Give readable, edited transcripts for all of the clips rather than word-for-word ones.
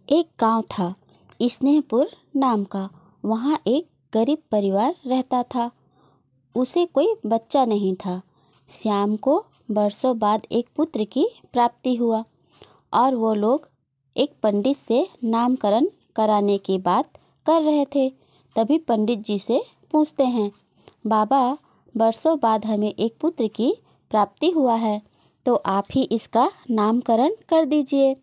एक गांव था, स्नेहपुर नाम का। वहाँ एक गरीब परिवार रहता था। उसे कोई बच्चा नहीं था। श्याम को बरसों बाद एक पुत्र की प्राप्ति हुआ और वो लोग एक पंडित से नामकरण कराने की बात कर रहे थे। तभी पंडित जी से पूछते हैं, बाबा, बरसों बाद हमें एक पुत्र की प्राप्ति हुआ है, तो आप ही इसका नामकरण कर दीजिए।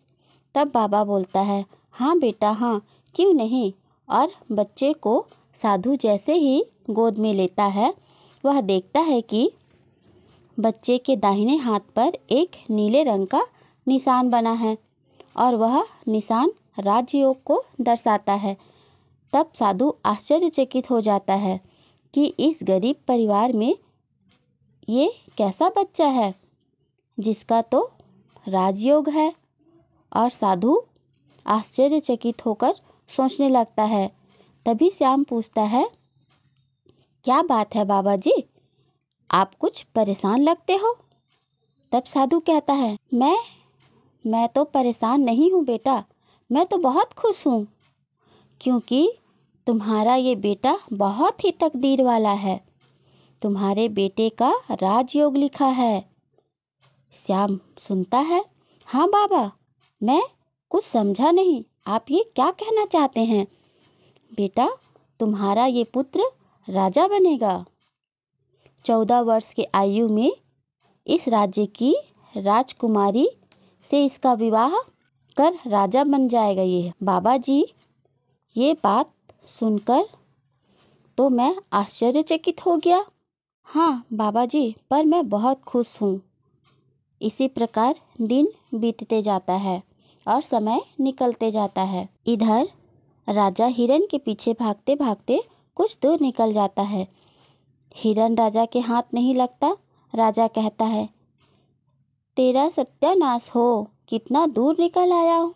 तब बाबा बोलता है, हाँ बेटा, हाँ, क्यों नहीं। और बच्चे को साधु जैसे ही गोद में लेता है, वह देखता है कि बच्चे के दाहिने हाथ पर एक नीले रंग का निशान बना है और वह निशान राजयोग को दर्शाता है। तब साधु आश्चर्यचकित हो जाता है कि इस गरीब परिवार में ये कैसा बच्चा है जिसका तो राजयोग है। और साधु आश्चर्यचकित होकर सोचने लगता है। तभी श्याम पूछता है, क्या बात है बाबा जी, आप कुछ परेशान लगते हो। तब साधु कहता है, मैं तो परेशान नहीं हूँ बेटा, मैं तो बहुत खुश हूँ, क्योंकि तुम्हारा ये बेटा बहुत ही तकदीर वाला है। तुम्हारे बेटे का राजयोग लिखा है। श्याम सुनता है, हाँ बाबा, मैं कुछ समझा नहीं, आप ये क्या कहना चाहते हैं। बेटा, तुम्हारा ये पुत्र राजा बनेगा। 14 वर्ष की आयु में इस राज्य की राजकुमारी से इसका विवाह कर राजा बन जाएगा ये। बाबा जी, ये बात सुनकर तो मैं आश्चर्यचकित हो गया। हाँ बाबा जी, पर मैं बहुत खुश हूँ। इसी प्रकार दिन बीतते जाता है और समय निकलते जाता है। इधर राजा हिरण के पीछे भागते भागते कुछ दूर निकल जाता है। हिरण राजा के हाथ नहीं लगता। राजा कहता है, तेरा सत्यानाश हो, कितना दूर निकल आया हो।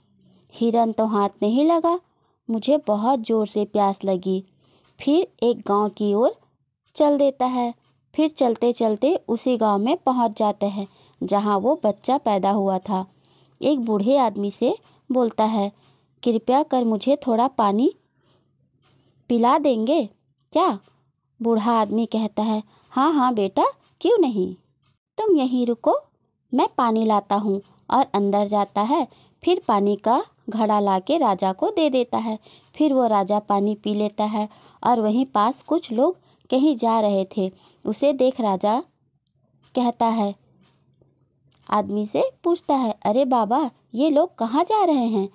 हिरण तो हाथ नहीं लगा, मुझे बहुत जोर से प्यास लगी। फिर एक गांव की ओर चल देता है। फिर चलते चलते उसी गांव में पहुंच जाते हैं जहां वो बच्चा पैदा हुआ था। एक बूढ़े आदमी से बोलता है, कृपया कर मुझे थोड़ा पानी पिला देंगे क्या। बूढ़ा आदमी कहता है, हाँ हाँ बेटा, क्यों नहीं, तुम यहीं रुको, मैं पानी लाता हूँ। और अंदर जाता है। फिर पानी का घड़ा लाके राजा को दे देता है। फिर वो राजा पानी पी लेता है। और वहीं पास कुछ लोग कहीं जा रहे थे। उसे देख राजा कहता है, आदमी से पूछता है, अरे बाबा, ये लोग कहाँ जा रहे हैं।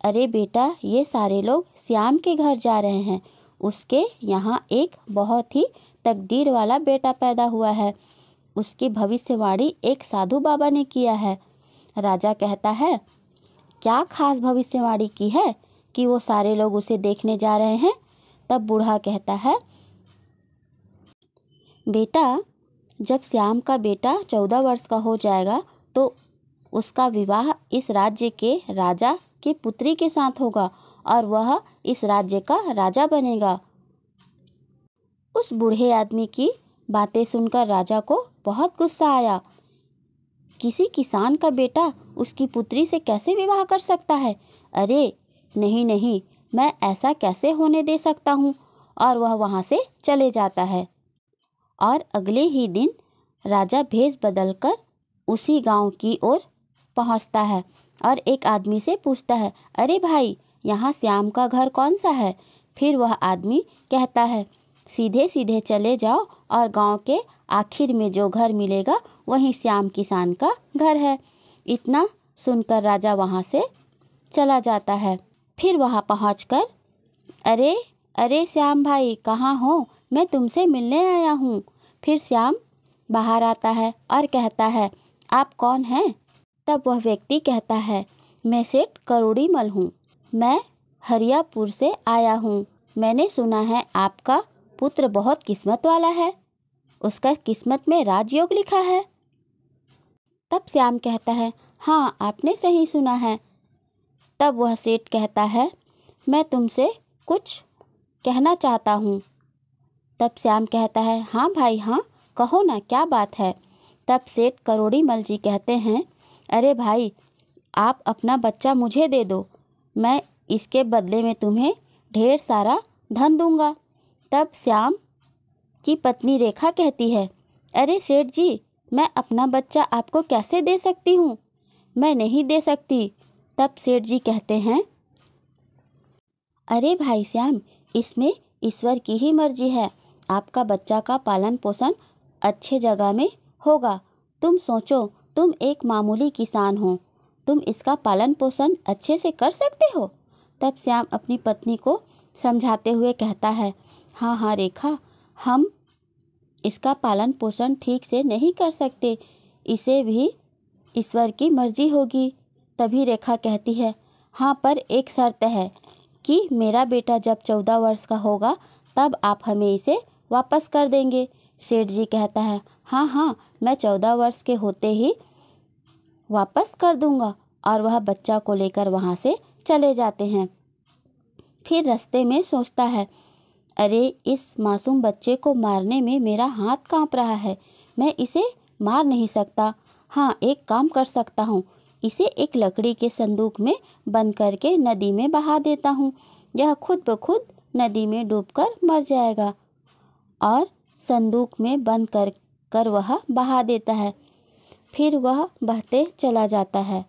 अरे बेटा, ये सारे लोग श्याम के घर जा रहे हैं। उसके यहाँ एक बहुत ही तकदीर वाला बेटा पैदा हुआ है। उसकी भविष्यवाणी एक साधु बाबा ने किया है। राजा कहता है, क्या खास भविष्यवाणी की है कि वो सारे लोग उसे देखने जा रहे हैं। तब बूढ़ा कहता है, बेटा, जब श्याम का बेटा 14 वर्ष का हो जाएगा तो उसका विवाह इस राज्य के राजा की पुत्री के साथ होगा और वह इस राज्य का राजा बनेगा। उस बूढ़े आदमी की बातें सुनकर राजा को बहुत गुस्सा आया। किसी किसान का बेटा उसकी पुत्री से कैसे विवाह कर सकता है। अरे नहीं नहीं, मैं ऐसा कैसे होने दे सकता हूँ। और वह वहाँ से चले जाता है। और अगले ही दिन राजा भेष बदलकर उसी गांव की ओर पहुँचता है और एक आदमी से पूछता है, अरे भाई, यहाँ श्याम का घर कौन सा है। फिर वह आदमी कहता है, सीधे सीधे चले जाओ और गांव के आखिर में जो घर मिलेगा वहीं श्याम किसान का घर है। इतना सुनकर राजा वहाँ से चला जाता है। फिर वहाँ पहुँचकर, अरे अरे श्याम भाई, कहाँ हो, मैं तुमसे मिलने आया हूँ। फिर श्याम बाहर आता है और कहता है, आप कौन हैं। तब वह व्यक्ति कहता है, मैं सेठ करोड़ीमल हूँ, मैं हरियापुर से आया हूँ। मैंने सुना है आपका पुत्र बहुत किस्मत वाला है, उसका किस्मत में राजयोग लिखा है। तब श्याम कहता है, हाँ आपने सही सुना है। तब वह सेठ कहता है, मैं तुमसे कुछ कहना चाहता हूँ। तब श्याम कहता है, हाँ भाई हाँ, कहो ना, क्या बात है। तब सेठ करोड़ीमल जी कहते हैं, अरे भाई, आप अपना बच्चा मुझे दे दो, मैं इसके बदले में तुम्हें ढेर सारा धन दूंगा। तब श्याम की पत्नी रेखा कहती है, अरे सेठ जी, मैं अपना बच्चा आपको कैसे दे सकती हूँ? मैं नहीं दे सकती। तब सेठ जी कहते हैं, अरे भाई श्याम, इसमें ईश्वर की ही मर्जी है। आपका बच्चा का पालन पोषण अच्छे जगह में होगा। तुम सोचो, तुम एक मामूली किसान हो, तुम इसका पालन पोषण अच्छे से कर सकते हो? तब श्याम अपनी पत्नी को समझाते हुए कहता है, हाँ हाँ रेखा, हम इसका पालन पोषण ठीक से नहीं कर सकते, इसे भी ईश्वर की मर्जी होगी। तभी रेखा कहती है, हाँ पर एक शर्त है कि मेरा बेटा जब 14 वर्ष का होगा तब आप हमें इसे वापस कर देंगे। सेठ जी कहता है, हाँ हाँ, मैं 14 वर्ष के होते ही वापस कर दूंगा। और वह बच्चा को लेकर वहाँ से चले जाते हैं। फिर रास्ते में सोचता है, अरे इस मासूम बच्चे को मारने में मेरा हाथ कांप रहा है, मैं इसे मार नहीं सकता। हाँ, एक काम कर सकता हूँ, इसे एक लकड़ी के संदूक में बंद करके नदी में बहा देता हूँ। यह खुद ब खुद नदी में डूबकर मर जाएगा। और संदूक में बंद कर वह बहा देता है। फिर वह बहते चला जाता है।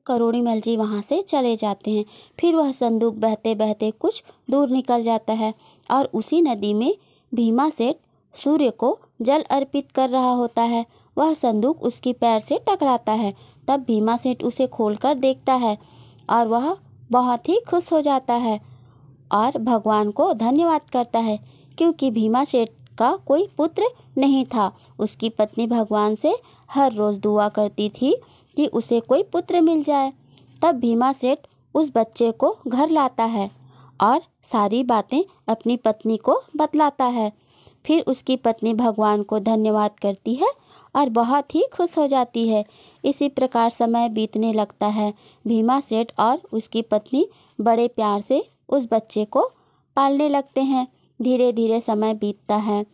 करोड़ीमल जी वहाँ से चले जाते हैं। फिर वह संदूक बहते बहते कुछ दूर निकल जाता है और उसी नदी में भीमा सेठ सूर्य को जल अर्पित कर रहा होता है। वह संदूक उसकी पैर से टकराता है। तब भीमा सेठ उसे खोलकर देखता है और वह बहुत ही खुश हो जाता है और भगवान को धन्यवाद करता है, क्योंकि भीमा सेठ का कोई पुत्र नहीं था। उसकी पत्नी भगवान से हर रोज़ दुआ करती थी कि उसे कोई पुत्र मिल जाए। तब भीमा सेठ उस बच्चे को घर लाता है और सारी बातें अपनी पत्नी को बतलाता है। फिर उसकी पत्नी भगवान को धन्यवाद करती है और बहुत ही खुश हो जाती है। इसी प्रकार समय बीतने लगता है। भीमा सेठ और उसकी पत्नी बड़े प्यार से उस बच्चे को पालने लगते हैं। धीरे धीरे समय बीतता है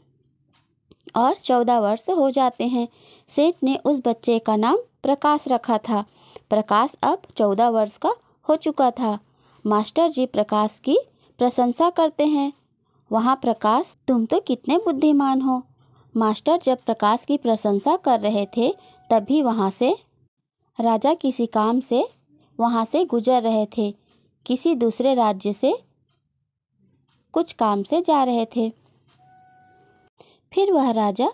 और 14 वर्ष हो जाते हैं। सेठ ने उस बच्चे का नाम प्रकाश रखा था। प्रकाश अब 14 वर्ष का हो चुका था। मास्टर जी प्रकाश की प्रशंसा करते हैं, वहाँ प्रकाश, तुम तो कितने बुद्धिमान हो। मास्टर जब प्रकाश की प्रशंसा कर रहे थे तभी वहाँ से राजा किसी काम से वहाँ से गुजर रहे थे। किसी दूसरे राज्य से कुछ काम से जा रहे थे। फिर वह राजा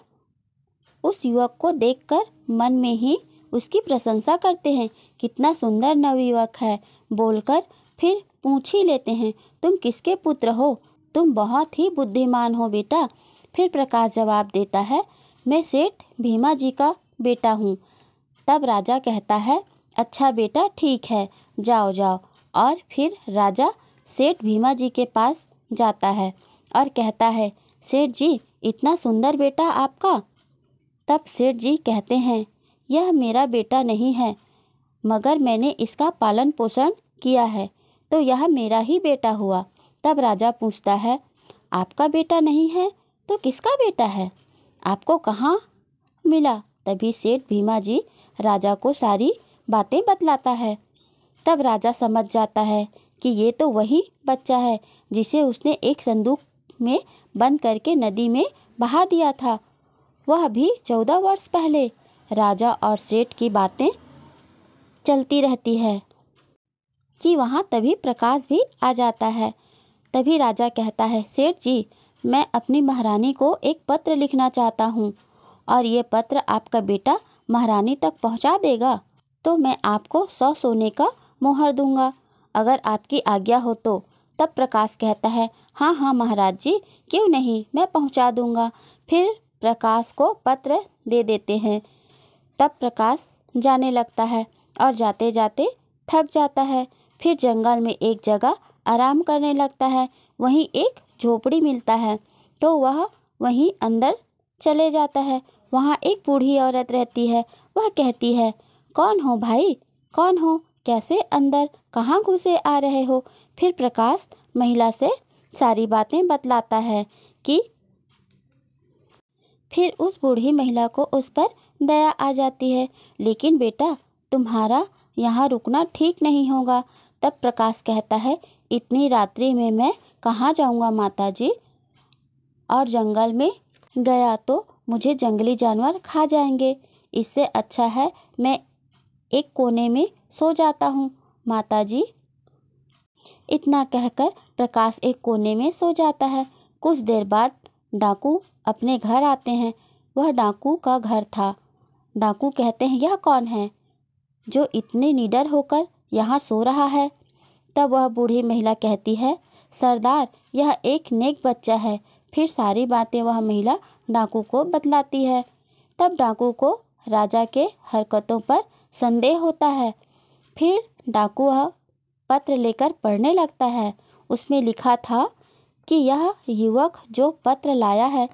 उस युवक को देखकर मन में ही उसकी प्रशंसा करते हैं, कितना सुंदर नवयुवक है बोलकर फिर पूछ ही लेते हैं, तुम किसके पुत्र हो? तुम बहुत ही बुद्धिमान हो बेटा। फिर प्रकाश जवाब देता है, मैं सेठ भीमा जी का बेटा हूँ। तब राजा कहता है, अच्छा बेटा, ठीक है, जाओ जाओ। और फिर राजा सेठ भीमा जी के पास जाता है और कहता है, सेठ जी, इतना सुंदर बेटा आपका। तब सेठ जी कहते हैं, यह मेरा बेटा नहीं है, मगर मैंने इसका पालन पोषण किया है तो यह मेरा ही बेटा हुआ। तब राजा पूछता है, आपका बेटा नहीं है तो किसका बेटा है? आपको कहाँ मिला? तभी सेठ भीमा जी राजा को सारी बातें बतलाता है। तब राजा समझ जाता है कि ये तो वही बच्चा है जिसे उसने एक संदूक में बंद करके नदी में बहा दिया था, वह भी 14 वर्ष पहले। राजा और सेठ की बातें चलती रहती है कि वहाँ तभी प्रकाश भी आ जाता है। तभी राजा कहता है, सेठ जी, मैं अपनी महारानी को एक पत्र लिखना चाहता हूँ और ये पत्र आपका बेटा महारानी तक पहुँचा देगा तो मैं आपको 100 सोने का मोहर दूंगा, अगर आपकी आज्ञा हो तो। तब प्रकाश कहता है, हाँ हाँ महाराज जी, क्यों नहीं, मैं पहुँचा दूंगा। फिर प्रकाश को पत्र दे देते हैं। तब प्रकाश जाने लगता है और जाते जाते थक जाता है। फिर जंगल में एक जगह आराम करने लगता है। वहीं एक झोपड़ी मिलता है तो वह वहीं अंदर चले जाता है। वहाँ एक बूढ़ी औरत रहती है। वह कहती है, कौन हो भाई, कौन हो, कैसे अंदर कहाँ घुसे आ रहे हो? फिर प्रकाश महिला से सारी बातें बतलाता है कि फिर उस बूढ़ी महिला को उस पर दया आ जाती है। लेकिन बेटा, तुम्हारा यहाँ रुकना ठीक नहीं होगा। तब प्रकाश कहता है, इतनी रात्रि में मैं कहाँ जाऊँगा माताजी, और जंगल में गया तो मुझे जंगली जानवर खा जाएंगे। इससे अच्छा है मैं एक कोने में सो जाता हूँ माताजी। इतना कहकर प्रकाश एक कोने में सो जाता है। कुछ देर बाद डाकू अपने घर आते हैं। वह डाकू का घर था। डाकू कहते हैं, यह कौन है जो इतने निडर होकर यहाँ सो रहा है। तब वह बूढ़ी महिला कहती है, सरदार, यह एक नेक बच्चा है। फिर सारी बातें वह महिला डाकू को बतलाती है। तब डाकू को राजा के हरकतों पर संदेह होता है। फिर डाकू वह पत्र लेकर पढ़ने लगता है। उसमें लिखा था कि यह युवक जो पत्र लाया है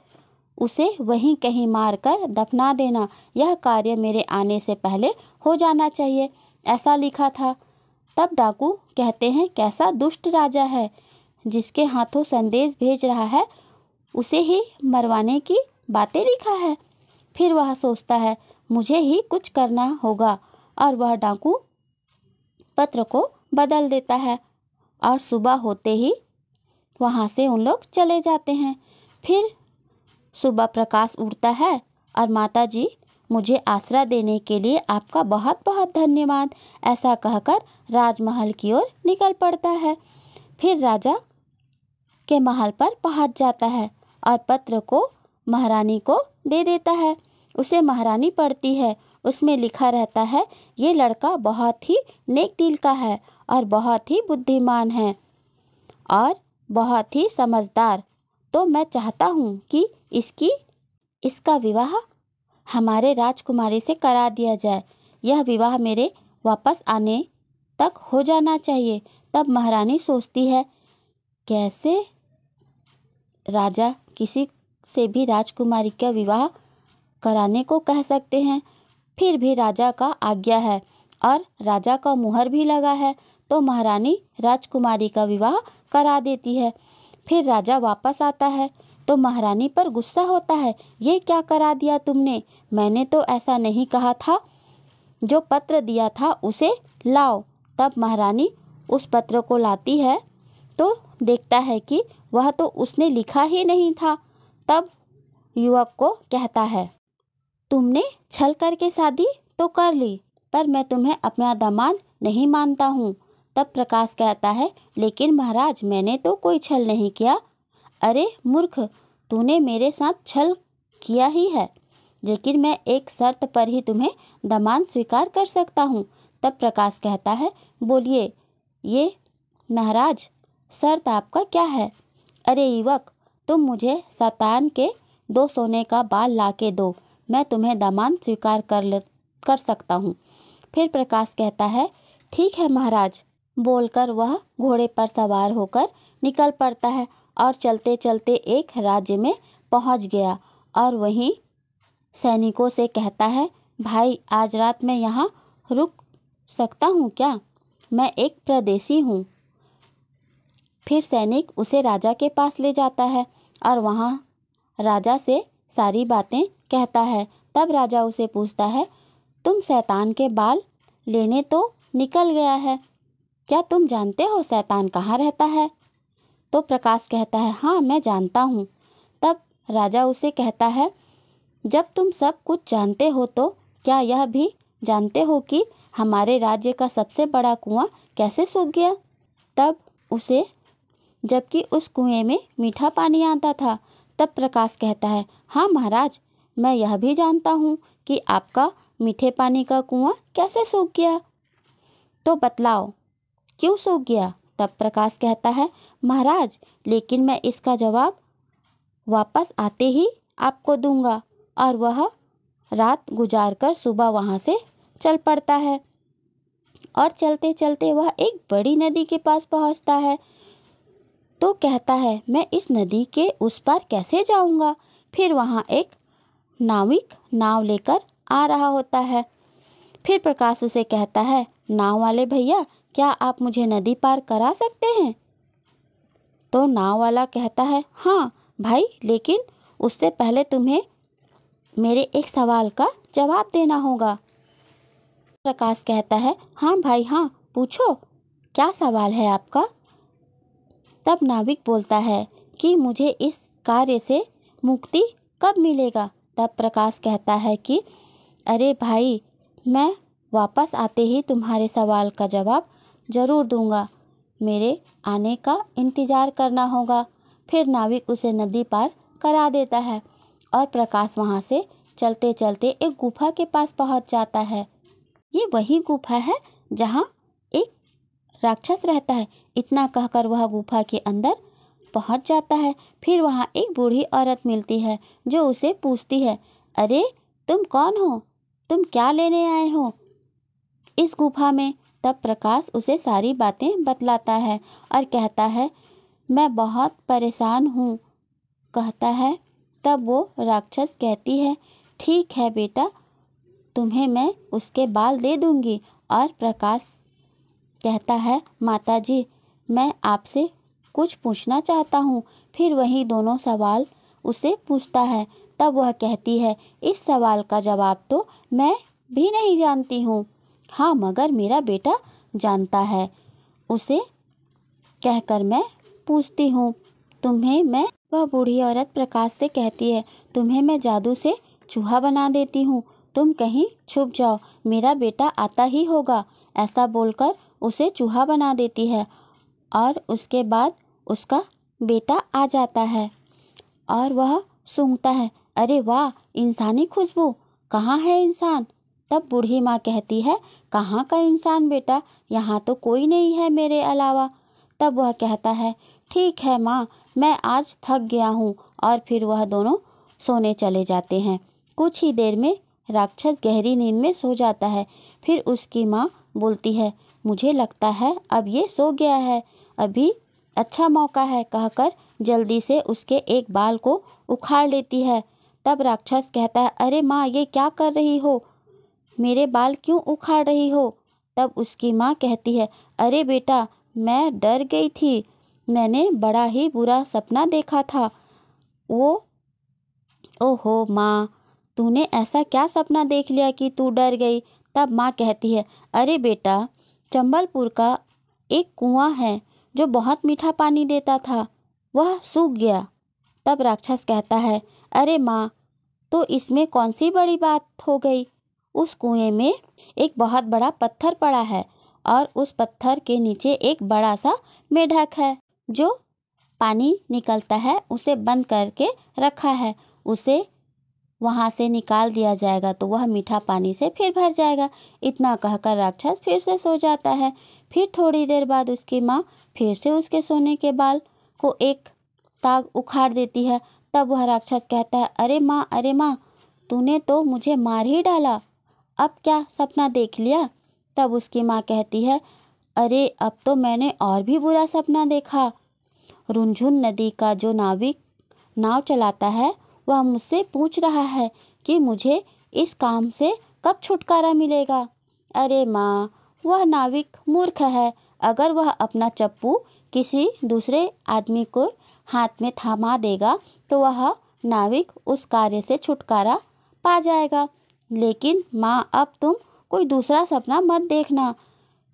उसे वहीं कहीं मारकर दफना देना। यह कार्य मेरे आने से पहले हो जाना चाहिए, ऐसा लिखा था। तब डाकू कहते हैं, कैसा दुष्ट राजा है, जिसके हाथों संदेश भेज रहा है उसे ही मरवाने की बातें लिखा है। फिर वह सोचता है, मुझे ही कुछ करना होगा, और वह डाकू पत्र को बदल देता है। और सुबह होते ही वहाँ से उन लोग चले जाते हैं। फिर सुबह प्रकाश उठता है और माता जी, मुझे आसरा देने के लिए आपका बहुत बहुत धन्यवाद, ऐसा कहकर राजमहल की ओर निकल पड़ता है। फिर राजा के महल पर पहुंच जाता है और पत्र को महारानी को दे देता है। उसे महारानी पढ़ती है। उसमें लिखा रहता है, ये लड़का बहुत ही नेक दिल का है और बहुत ही बुद्धिमान है और बहुत ही समझदार। तो मैं चाहता हूँ कि इसका विवाह हमारे राजकुमारी से करा दिया जाए। यह विवाह मेरे वापस आने तक हो जाना चाहिए। तब महारानी सोचती है, कैसे राजा किसी से भी राजकुमारी का विवाह कराने को कह सकते हैं। फिर भी राजा का आज्ञा है और राजा का मुहर भी लगा है, तो महारानी राजकुमारी का विवाह करा देती है। फिर राजा वापस आता है तो महारानी पर गुस्सा होता है, ये क्या करा दिया तुमने, मैंने तो ऐसा नहीं कहा था, जो पत्र दिया था उसे लाओ। तब महारानी उस पत्र को लाती है तो देखता है कि वह तो उसने लिखा ही नहीं था। तब युवक को कहता है, तुमने छल करके शादी तो कर ली, पर मैं तुम्हें अपना दामाद नहीं मानता हूँ। तब प्रकाश कहता है, लेकिन महाराज, मैंने तो कोई छल नहीं किया। अरे मूर्ख, तूने मेरे साथ छल किया ही है, लेकिन मैं एक शर्त पर ही तुम्हें दामाद स्वीकार कर सकता हूँ। तब प्रकाश कहता है, बोलिए ये महाराज, शर्त आपका क्या है। अरे युवक, तुम मुझे शतान के 2 सोने का बाल ला के दो, मैं तुम्हें दामाद स्वीकार कर सकता हूँ। फिर प्रकाश कहता है, ठीक है महाराज, बोलकर वह घोड़े पर सवार होकर निकल पड़ता है और चलते चलते एक राज्य में पहुँच गया और वहीं सैनिकों से कहता है, भाई आज रात मैं यहाँ रुक सकता हूँ क्या, मैं एक परदेसी हूँ। फिर सैनिक उसे राजा के पास ले जाता है और वहाँ राजा से सारी बातें कहता है। तब राजा उसे पूछता है, तुम शैतान के बाल लेने तो निकल गया है, क्या तुम जानते हो शैतान कहाँ रहता है। तो प्रकाश कहता है, हाँ मैं जानता हूँ। तब राजा उसे कहता है, जब तुम सब कुछ जानते हो तो क्या यह भी जानते हो कि हमारे राज्य का सबसे बड़ा कुआं कैसे सूख गया। तब उसे, जबकि उस कुएं में मीठा पानी आता था। तब प्रकाश कहता है, हाँ महाराज, मैं यह भी जानता हूँ कि आपका मीठे पानी का कुआं कैसे सूख गया, तो बतलाओ क्यों सूख गया। तब प्रकाश कहता है, महाराज, लेकिन मैं इसका जवाब वापस आते ही आपको दूंगा। और वह रात गुजारकर सुबह वहाँ से चल पड़ता है और चलते चलते वह एक बड़ी नदी के पास पहुँचता है। तो कहता है, मैं इस नदी के उस पार कैसे जाऊंगा। फिर वहाँ एक नाविक नाव लेकर आ रहा होता है। फिर प्रकाश उसे कहता है, नाव वाले भैया, क्या आप मुझे नदी पार करा सकते हैं। तो नाव वाला कहता है, हाँ भाई, लेकिन उससे पहले तुम्हें मेरे एक सवाल का जवाब देना होगा। प्रकाश कहता है, हाँ भाई हाँ, पूछो, क्या सवाल है आपका। तब नाविक बोलता है कि मुझे इस कार्य से मुक्ति कब मिलेगा। तब प्रकाश कहता है कि अरे भाई, मैं वापस आते ही तुम्हारे सवाल का जवाब ज़रूर दूंगा, मेरे आने का इंतज़ार करना होगा। फिर नाविक उसे नदी पार करा देता है और प्रकाश वहाँ से चलते चलते एक गुफा के पास पहुँच जाता है। ये वही गुफा है जहाँ एक राक्षस रहता है। इतना कहकर वह गुफा के अंदर पहुँच जाता है। फिर वहाँ एक बूढ़ी औरत मिलती है जो उसे पूछती है, अरे तुम कौन हो, तुम क्या लेने आए हो इस गुफा में। तब प्रकाश उसे सारी बातें बतलाता है और कहता है, मैं बहुत परेशान हूँ, कहता है। तब वो राक्षस कहती है, ठीक है बेटा, तुम्हें मैं उसके बाल दे दूँगी। और प्रकाश कहता है, माताजी, मैं आपसे कुछ पूछना चाहता हूँ। फिर वही दोनों सवाल उसे पूछता है। तब वह कहती है, इस सवाल का जवाब तो मैं भी नहीं जानती हूँ, हाँ मगर मेरा बेटा जानता है, उसे कहकर मैं पूछती हूँ तुम्हें मैं। वह बूढ़ी औरत प्रकाश से कहती है, तुम्हें मैं जादू से चूहा बना देती हूँ, तुम कहीं छुप जाओ, मेरा बेटा आता ही होगा। ऐसा बोलकर उसे चूहा बना देती है और उसके बाद उसका बेटा आ जाता है और वह सूंघता है, अरे वाह, इंसानी खुशबू, कहाँ है इंसान। तब बूढ़ी माँ कहती है, कहाँ का इंसान बेटा, यहाँ तो कोई नहीं है मेरे अलावा। तब वह कहता है, ठीक है माँ, मैं आज थक गया हूँ। और फिर वह दोनों सोने चले जाते हैं। कुछ ही देर में राक्षस गहरी नींद में सो जाता है। फिर उसकी माँ बोलती है, मुझे लगता है अब ये सो गया है, अभी अच्छा मौका है, कहकर जल्दी से उसके एक बाल को उखाड़ लेती है। तब राक्षस कहता है, अरे माँ, ये क्या कर रही हो, मेरे बाल क्यों उखाड़ रही हो। तब उसकी माँ कहती है, अरे बेटा, मैं डर गई थी, मैंने बड़ा ही बुरा सपना देखा था। ओहो माँ, तूने ऐसा क्या सपना देख लिया कि तू डर गई। तब माँ कहती है, अरे बेटा, चंबलपुर का एक कुआं है जो बहुत मीठा पानी देता था, वह सूख गया। तब राक्षस कहता है, अरे माँ, तो इसमें कौन सी बड़ी बात हो गई, उस कुएं में एक बहुत बड़ा पत्थर पड़ा है और उस पत्थर के नीचे एक बड़ा सा मेढक है जो पानी निकलता है उसे बंद करके रखा है, उसे वहाँ से निकाल दिया जाएगा तो वह मीठा पानी से फिर भर जाएगा। इतना कहकर राक्षस फिर से सो जाता है। फिर थोड़ी देर बाद उसकी माँ फिर से उसके सोने के बाल को एक ताग उखाड़ देती है। तब वह राक्षस कहता है, अरे माँ, तूने तो मुझे मार ही डाला, अब क्या सपना देख लिया। तब उसकी माँ कहती है, अरे अब तो मैंने और भी बुरा सपना देखा। रुनझुन नदी का जो नाविक नाव चलाता है वह मुझसे पूछ रहा है कि मुझे इस काम से कब छुटकारा मिलेगा। अरे माँ, वह नाविक मूर्ख है, अगर वह अपना चप्पू किसी दूसरे आदमी को हाथ में थमा देगा तो वह नाविक उस कार्य से छुटकारा पा जाएगा। लेकिन माँ, अब तुम कोई दूसरा सपना मत देखना।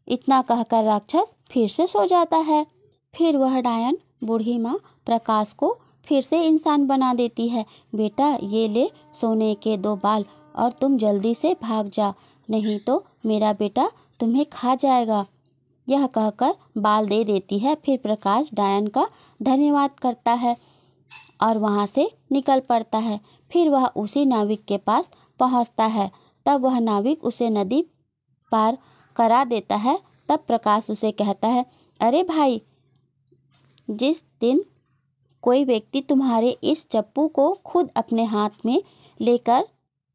इतना कहकर राक्षस फिर से सो जाता है। फिर वह डायन बूढ़ी माँ प्रकाश को फिर से इंसान बना देती है। बेटा, ये ले सोने के 2 बाल और तुम जल्दी से भाग जा, नहीं तो मेरा बेटा तुम्हें खा जाएगा। यह कहकर बाल दे देती है। फिर प्रकाश डायन का धन्यवाद करता है और वहाँ से निकल पड़ता है। फिर वह उसी नाविक के पास पहुँचता है। तब वह नाविक उसे नदी पार करा देता है। तब प्रकाश उसे कहता है, अरे भाई, जिस दिन कोई व्यक्ति तुम्हारे इस चप्पू को खुद अपने हाथ में लेकर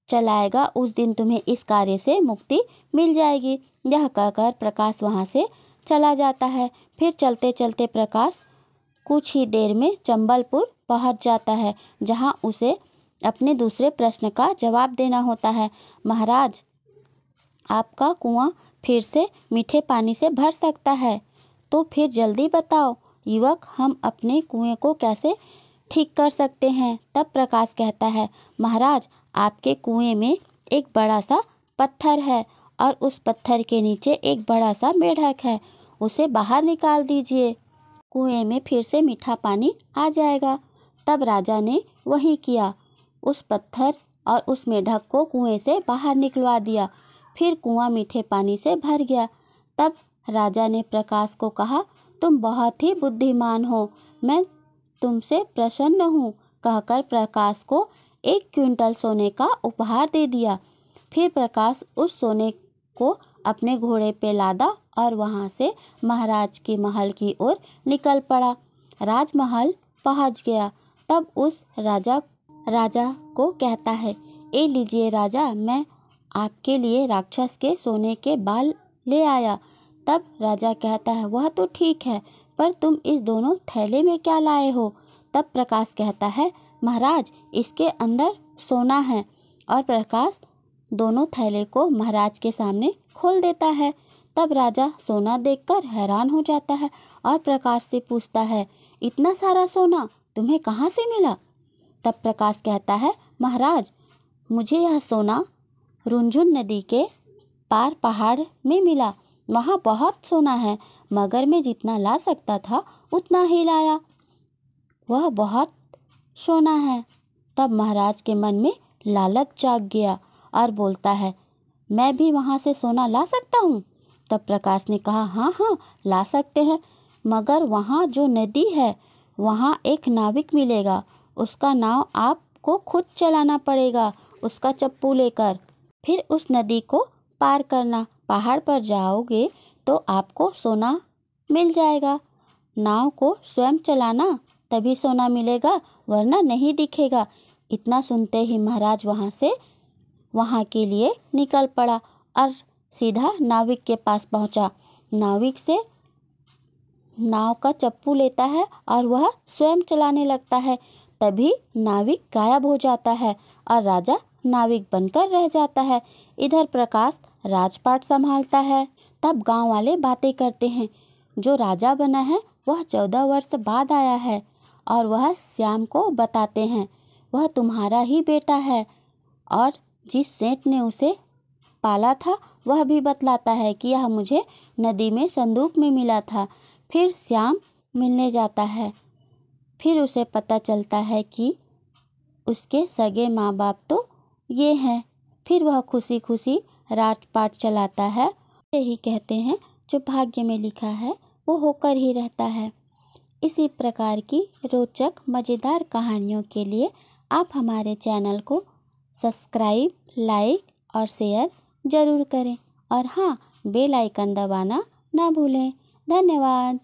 चलाएगा उस दिन तुम्हें इस कार्य से मुक्ति मिल जाएगी। यह कहकर प्रकाश वहाँ से चला जाता है। फिर चलते चलते प्रकाश कुछ ही देर में चंबलपुर पहुँच जाता है, जहाँ उसे अपने दूसरे प्रश्न का जवाब देना होता है। महाराज, आपका कुआं फिर से मीठे पानी से भर सकता है, तो फिर जल्दी बताओ युवक, हम अपने कुएं को कैसे ठीक कर सकते हैं। तब प्रकाश कहता है, महाराज, आपके कुएं में एक बड़ा सा पत्थर है और उस पत्थर के नीचे एक बड़ा सा मेढक है, उसे बाहर निकाल दीजिए, कुएं में फिर से मीठा पानी आ जाएगा। तब राजा ने वही किया, उस पत्थर और उस मेढक को कुएं से बाहर निकलवा दिया। फिर कुआं मीठे पानी से भर गया। तब राजा ने प्रकाश को कहा, तुम बहुत ही बुद्धिमान हो, मैं तुमसे प्रसन्न हूँ, कहकर प्रकाश को 1 क्विंटल सोने का उपहार दे दिया। फिर प्रकाश उस सोने को अपने घोड़े पे लादा और वहाँ से महाराज के महल की ओर निकल पड़ा। राजमहल पहुँच गया। तब उस राजा को कहता है, ए लीजिए राजा, मैं आपके लिए राक्षस के सोने के बाल ले आया। तब राजा कहता है, वह तो ठीक है, पर तुम इस दोनों थैले में क्या लाए हो? तब प्रकाश कहता है, महाराज, इसके अंदर सोना है। और प्रकाश दोनों थैले को महाराज के सामने खोल देता है। तब राजा सोना देखकर हैरान हो जाता है और प्रकाश से पूछता है, इतना सारा सोना तुम्हें कहाँ से मिला? तब प्रकाश कहता है, महाराज, मुझे यह सोना रुंझुन नदी के पार पहाड़ में मिला। वहाँ बहुत सोना है, मगर मैं जितना ला सकता था उतना ही लाया। वह बहुत सोना है। तब महाराज के मन में लालच जाग गया और बोलता है, मैं भी वहाँ से सोना ला सकता हूँ? तब प्रकाश ने कहा, हाँ हाँ, ला सकते हैं, मगर वहाँ जो नदी है वहाँ एक नाविक मिलेगा। उसका नाव आपको खुद चलाना पड़ेगा, उसका चप्पू लेकर। फिर उस नदी को पार करना। पहाड़ पर जाओगे तो आपको सोना मिल जाएगा। नाव को स्वयं चलाना, तभी सोना मिलेगा, वरना नहीं दिखेगा। इतना सुनते ही महाराज वहाँ के लिए निकल पड़ा और सीधा नाविक के पास पहुँचा। नाविक से नाव का चप्पू लेता है और वह स्वयं चलाने लगता है। तभी नाविक गायब हो जाता है और राजा नाविक बनकर रह जाता है। इधर प्रकाश राजपाट संभालता है। तब गांव वाले बातें करते हैं, जो राजा बना है वह 14 वर्ष बाद आया है। और वह श्याम को बताते हैं, वह तुम्हारा ही बेटा है। और जिस सेठ ने उसे पाला था वह भी बतलाता है कि यह मुझे नदी में संदूक में मिला था। फिर श्याम मिलने जाता है। फिर उसे पता चलता है कि उसके सगे माँ बाप तो ये हैं। फिर वह खुशी खुशी राजपाट चलाता है। यही कहते हैं, जो भाग्य में लिखा है वो होकर ही रहता है। इसी प्रकार की रोचक मज़ेदार कहानियों के लिए आप हमारे चैनल को सब्सक्राइब, लाइक और शेयर ज़रूर करें। और हाँ, बेल आइकन दबाना ना भूलें। धन्यवाद।